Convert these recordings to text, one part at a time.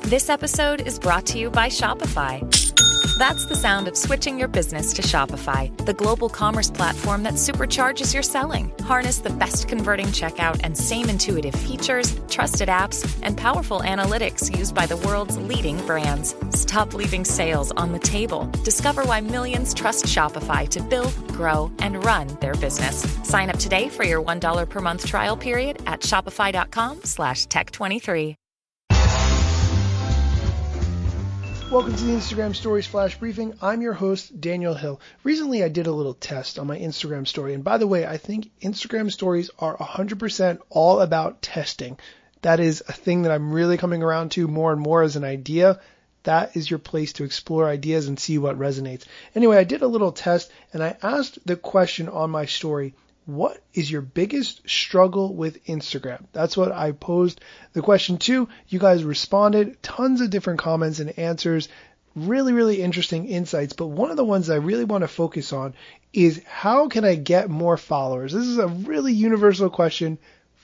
This episode is brought to you by Shopify. That's the sound of switching your business to Shopify, the global commerce platform that supercharges your selling. Harness the best converting checkout and same intuitive features, trusted apps, and powerful analytics used by the world's leading brands. Stop leaving sales on the table. Discover why millions trust Shopify to build, grow, and run their business. Sign up today for your $1 per month trial period at shopify.com/tech23. Welcome to the Instagram Stories Flash Briefing. I'm your host, Daniel Hill. Recently, I did a little test on my Instagram story. And by the way, I think Instagram stories are 100% all about testing. That is a thing that I'm really coming around to more and more as an idea. That is your place to explore ideas and see what resonates. Anyway, I did a little test and I asked the question on my story, what is your biggest struggle with Instagram? That's what I posed the question to. You guys responded, tons of different comments and answers, really, really interesting insights. But one of the ones I really want to focus on is how can I get more followers? This is a really universal question.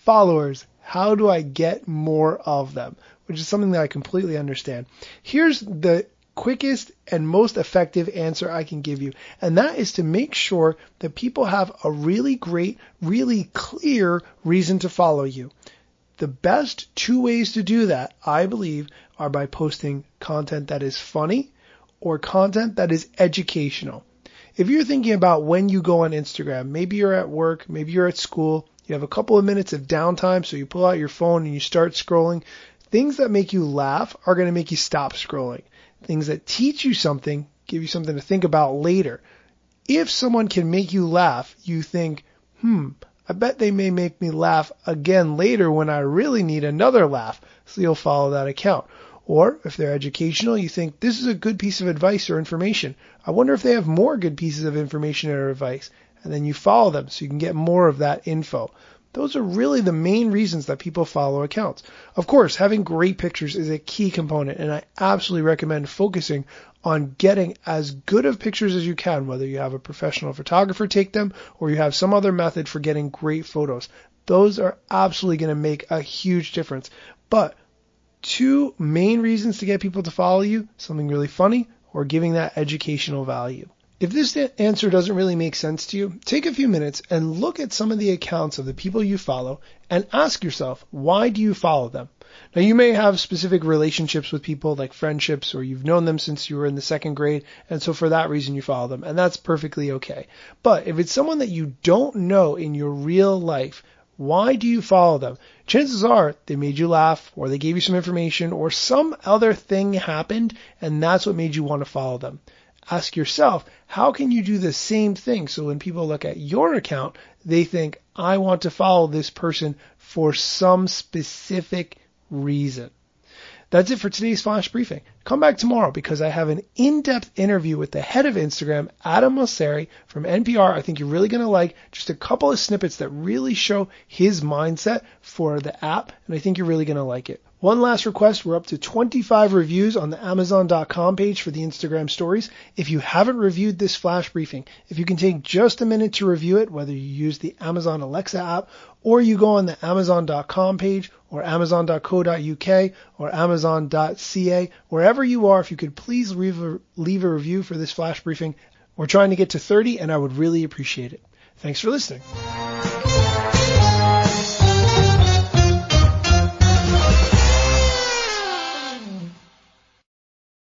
Followers, how do I get more of them? Which is something that I completely understand. Here's the quickest and most effective answer I can give you. And that is to make sure that people have a really great, really clear reason to follow you. The best two ways to do that, I believe, are by posting content that is funny or content that is educational. If you're thinking about when you go on Instagram, maybe you're at work, maybe you're at school, you have a couple of minutes of downtime, so you pull out your phone and you start scrolling. Things that make you laugh are going to make you stop scrolling. Things that teach you something, give you something to think about later. If someone can make you laugh, you think, I bet they may make me laugh again later when I really need another laugh. So you'll follow that account. Or if they're educational, you think this is a good piece of advice or information. I wonder if they have more good pieces of information or advice. And then you follow them so you can get more of that info. Those are really the main reasons that people follow accounts. Of course, having great pictures is a key component, and I absolutely recommend focusing on getting as good of pictures as you can, whether you have a professional photographer take them or you have some other method for getting great photos. Those are absolutely going to make a huge difference. But two main reasons to get people to follow you, something really funny or giving that educational value. If this answer doesn't really make sense to you, take a few minutes and look at some of the accounts of the people you follow and ask yourself, why do you follow them? Now, you may have specific relationships with people like friendships, or you've known them since you were in the second grade, and so for that reason you follow them, and that's perfectly okay. But if it's someone that you don't know in your real life, why do you follow them? Chances are they made you laugh, or they gave you some information, or some other thing happened, and that's what made you want to follow them. Ask yourself, how can you do the same thing so when people look at your account, they think, I want to follow this person for some specific reason. That's it for today's Flash Briefing. Come back tomorrow because I have an in-depth interview with the head of Instagram, Adam Mosseri from NPR. I think you're really going to like just a couple of snippets that really show his mindset for the app, and I think you're really going to like it. One last request, we're up to 25 reviews on the Amazon.com page for the Instagram stories. If you haven't reviewed this Flash Briefing, if you can take just a minute to review it, whether you use the Amazon Alexa app or you go on the Amazon.com page or Amazon.co.uk or Amazon.ca, wherever you are, if you could please leave a review for this Flash Briefing. We're trying to get to 30 and I would really appreciate it. Thanks for listening.